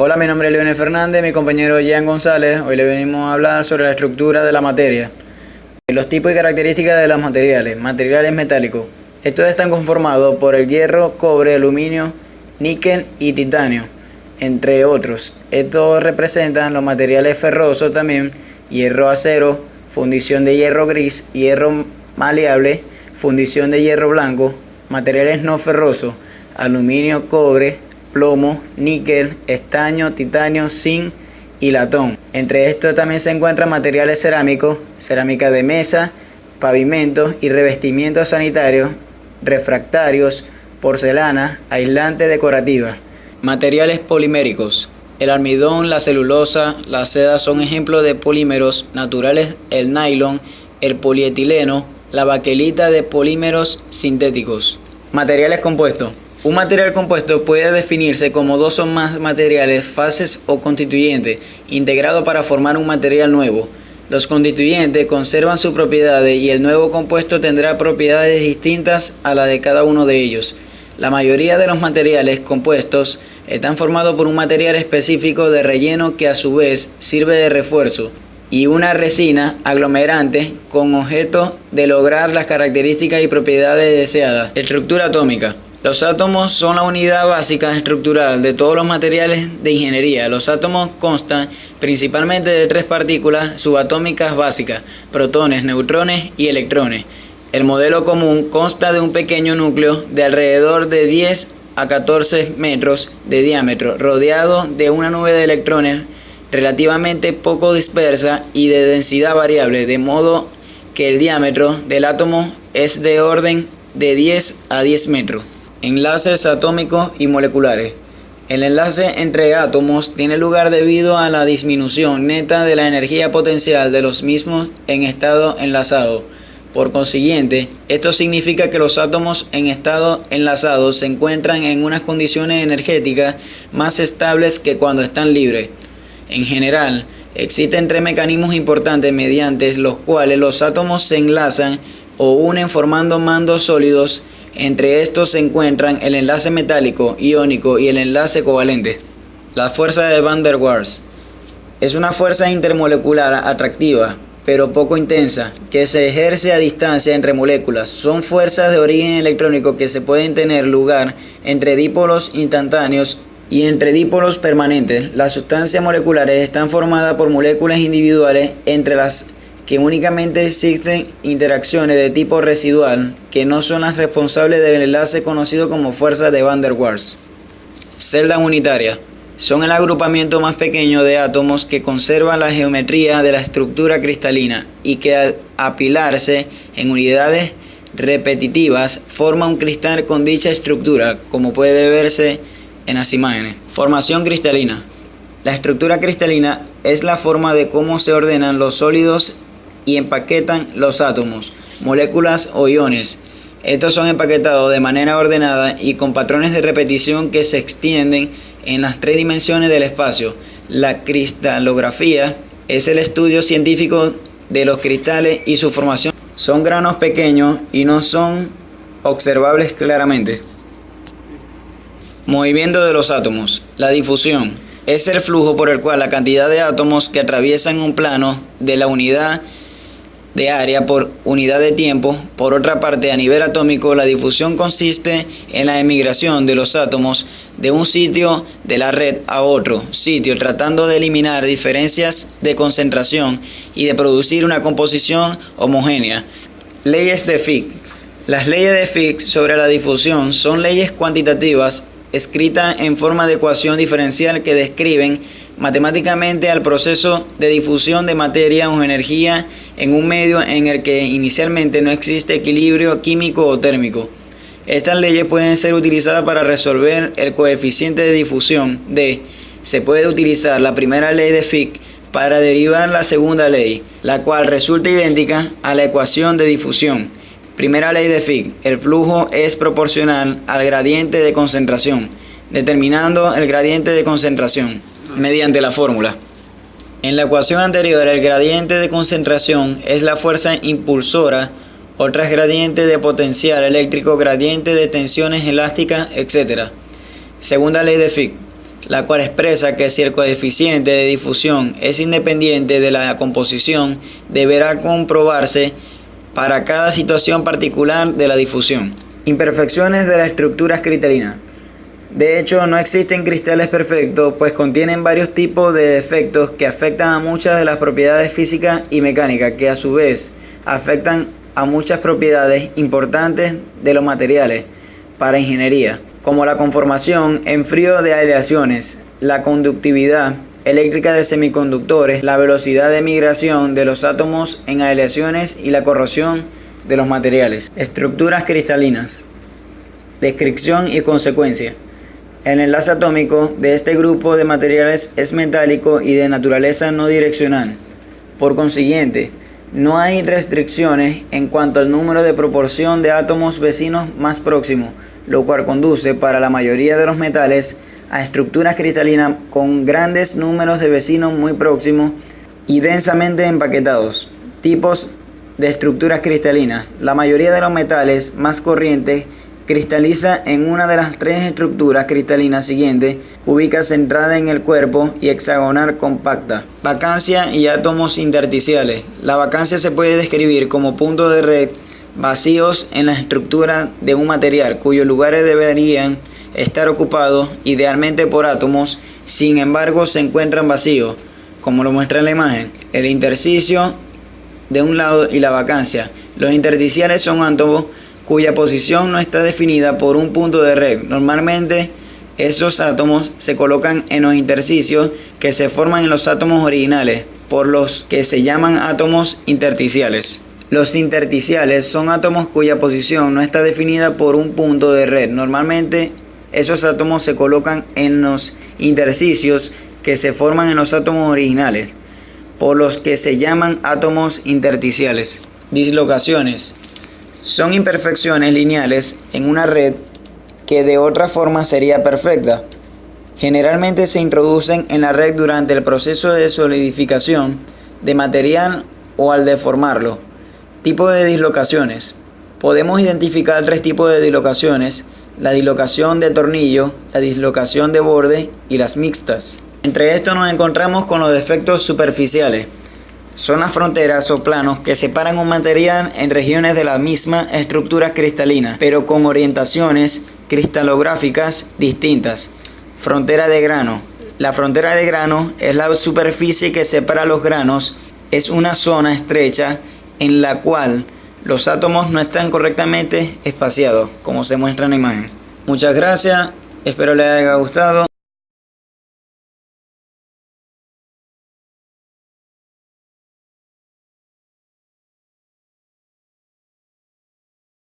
Hola, mi nombre es Leonel Fernández, mi compañero Jean González. Hoy le venimos a hablar sobre la estructura de la materia. Los tipos y características de los materiales. Materiales metálicos. Estos están conformados por el hierro, cobre, aluminio, níquel y titanio, entre otros. Estos representan los materiales ferrosos también: hierro, acero, fundición de hierro gris, hierro maleable, fundición de hierro blanco. Materiales no ferrosos: aluminio, cobre, plomo, níquel, estaño, titanio, zinc y latón. Entre estos también se encuentran materiales cerámicos, cerámica de mesa, pavimentos y revestimientos sanitarios, refractarios, porcelana, aislante decorativa. Materiales poliméricos. El almidón, la celulosa, la seda son ejemplos de polímeros naturales. El nylon, el polietileno, la baquelita de polímeros sintéticos. Materiales compuestos. Un material compuesto puede definirse como dos o más materiales, fases o constituyentes, integrados para formar un material nuevo. Los constituyentes conservan sus propiedades y el nuevo compuesto tendrá propiedades distintas a las de cada uno de ellos. La mayoría de los materiales compuestos están formados por un material específico de relleno que a su vez sirve de refuerzo, y una resina aglomerante con objeto de lograr las características y propiedades deseadas. Estructura atómica. Los átomos son la unidad básica estructural de todos los materiales de ingeniería. Los átomos constan principalmente de tres partículas subatómicas básicas: protones, neutrones y electrones. El modelo común consta de un pequeño núcleo de alrededor de 10 a 14 metros de diámetro, rodeado de una nube de electrones relativamente poco dispersa y de densidad variable, de modo que el diámetro del átomo es de orden de 10 a 10 metros. Enlaces atómicos y moleculares. El enlace entre átomos tiene lugar debido a la disminución neta de la energía potencial de los mismos en estado enlazado. Por consiguiente, esto significa que los átomos en estado enlazado se encuentran en unas condiciones energéticas más estables que cuando están libres. En general, existen tres mecanismos importantes mediante los cuales los átomos se enlazan o unen formando mandos sólidos. Entre estos se encuentran el enlace metálico, iónico y el enlace covalente. La fuerza de Van der Waals es una fuerza intermolecular atractiva, pero poco intensa, que se ejerce a distancia entre moléculas. Son fuerzas de origen electrónico que se pueden tener lugar entre dipolos instantáneos y entre dipolos permanentes. Las sustancias moleculares están formadas por moléculas individuales entre las que únicamente existen interacciones de tipo residual que no son las responsables del enlace conocido como fuerza de Van der Waals. Celdas unitarias. Son el agrupamiento más pequeño de átomos que conservan la geometría de la estructura cristalina y que al apilarse en unidades repetitivas forma un cristal con dicha estructura, como puede verse en las imágenes. Formación cristalina. La estructura cristalina es la forma de cómo se ordenan los sólidos y empaquetan los átomos, moléculas o iones. Estos son empaquetados de manera ordenada y con patrones de repetición que se extienden en las tres dimensiones del espacio. La cristalografía es el estudio científico de los cristales y su formación. Son granos pequeños y no son observables claramente. Movimiento de los átomos. La difusión es el flujo por el cual la cantidad de átomos que atraviesan un plano de la unidad de área por unidad de tiempo. Por otra parte, a nivel atómico, la difusión consiste en la emigración de los átomos de un sitio de la red a otro sitio, tratando de eliminar diferencias de concentración y de producir una composición homogénea. Leyes de Fick. Las leyes de Fick sobre la difusión son leyes cuantitativas escritas en forma de ecuación diferencial que describen matemáticamente al proceso de difusión de materia o energía en un medio en el que inicialmente no existe equilibrio químico o térmico. Estas leyes pueden ser utilizadas para resolver el coeficiente de difusión D. Se puede utilizar la primera ley de Fick para derivar la segunda ley, la cual resulta idéntica a la ecuación de difusión. Primera ley de Fick: el flujo es proporcional al gradiente de concentración, determinando el gradiente de concentración mediante la fórmula. En la ecuación anterior, el gradiente de concentración es la fuerza impulsora, otras gradientes de potencial eléctrico, gradiente de tensiones elásticas, etc. Segunda ley de Fick: la cual expresa que si el coeficiente de difusión es independiente de la composición, deberá comprobarse para cada situación particular de la difusión. Imperfecciones de las estructuras cristalinas. De hecho, no existen cristales perfectos, pues contienen varios tipos de defectos que afectan a muchas de las propiedades físicas y mecánicas, que a su vez afectan a muchas propiedades importantes de los materiales para ingeniería, como la conformación en frío de aleaciones, la conductividad eléctrica de semiconductores, la velocidad de migración de los átomos en aleaciones y la corrosión de los materiales. Estructuras cristalinas. Descripción y consecuencia. El enlace atómico de este grupo de materiales es metálico y de naturaleza no direccional. Por consiguiente, no hay restricciones en cuanto al número de proporción de átomos vecinos más próximos, lo cual conduce para la mayoría de los metales a estructuras cristalinas con grandes números de vecinos muy próximos y densamente empaquetados. Tipos de estructuras cristalinas. La mayoría de los metales más corrientes cristaliza en una de las tres estructuras cristalinas siguientes, cúbica centrada en el cuerpo y hexagonal compacta. Vacancia y átomos intersticiales. La vacancia se puede describir como puntos de red vacíos en la estructura de un material cuyos lugares deberían estar ocupados idealmente por átomos, sin embargo se encuentran vacíos, como lo muestra en la imagen. El intersticio de un lado y la vacancia. Los intersticiales son átomos cuya posición no está definida por un punto de red. Normalmente esos átomos se colocan en los intersticios que se forman en los átomos originales, por los que se llaman átomos intersticiales. Los intersticiales son átomos cuya posición no está definida por un punto de red. Normalmente esos átomos se colocan en los intersticios que se forman en los átomos originales, por los que se llaman átomos intersticiales. Dislocaciones. Son imperfecciones lineales en una red que de otra forma sería perfecta. Generalmente se introducen en la red durante el proceso de solidificación de material o al deformarlo. Tipo de dislocaciones. Podemos identificar tres tipos de dislocaciones: la dislocación de tornillo, la dislocación de borde y las mixtas. Entre estos nos encontramos con los defectos superficiales. Son las fronteras o planos que separan un material en regiones de la misma estructura cristalina, pero con orientaciones cristalográficas distintas. Frontera de grano. La frontera de grano es la superficie que separa los granos. Es una zona estrecha en la cual los átomos no están correctamente espaciados, como se muestra en la imagen. Muchas gracias, espero les haya gustado.